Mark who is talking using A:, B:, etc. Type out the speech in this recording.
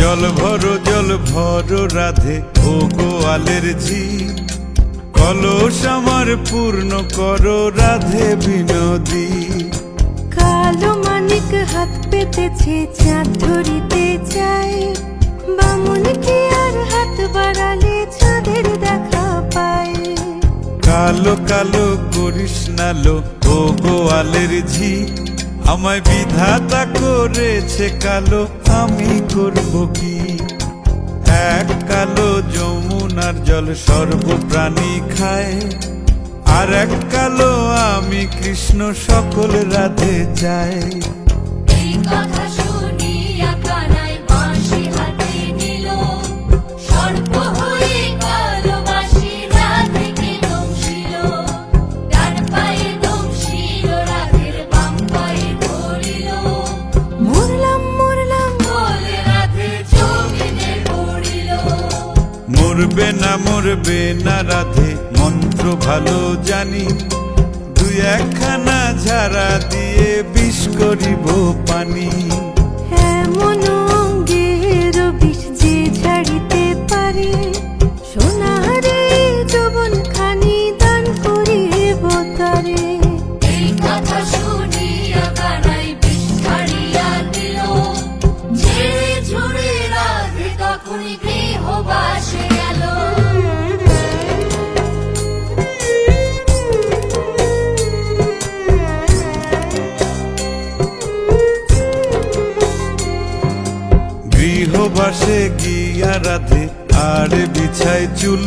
A: জল ভর রাধে ও গোয়ালের ঝি, কলস আমার পূর্ণ করো রাধে বিনোদী।
B: কালো মানিক হাত পেতেছে চাঁদ ধরিতে চায়, বামুন কি আর হাত বাড়ালে চাঁদের দেখা পায়।
A: কালো কালো করিস নালো ও গোয়ালের ঝি, আমায় বিধাতা করেছে কালো, আমি করব কি? এক কালো যমুনার জল সর্বপ্রাণী খায়, আর এক কালো আমি কৃষ্ণ সকল রাধে চাই।
C: এই কথা শুনিয়া কানাই বাঁশি হাতে নিল, সর্প হয়ে কালো বাঁশি রাধেকে দংশিল। ডান পায়ে দংশিল রাধের বাম পায়ে ধরিল,
B: মরলাম মরলাম
C: বলে রাধে জমিনে পড়িল।
A: মরবে না রাধে মন্ত্র ভালো জানি, দুই একখানা ঝাড়া দিয়ে বিষ করিব পানি।
B: এমন অঙ্গের বিষ যে ঝাড়িতে পারে, সোনারে যৌবন খানি দান করিব তারে।
C: এই কথা শুনিয়া কানাই বিষ ছাড়িয়া দিল, ঝেড়ে ঝুড়ে রাধে তখনই গৃহবাসে গেল।
A: গৃহবাসে গিয়া রাধে আর বিছায় চুল,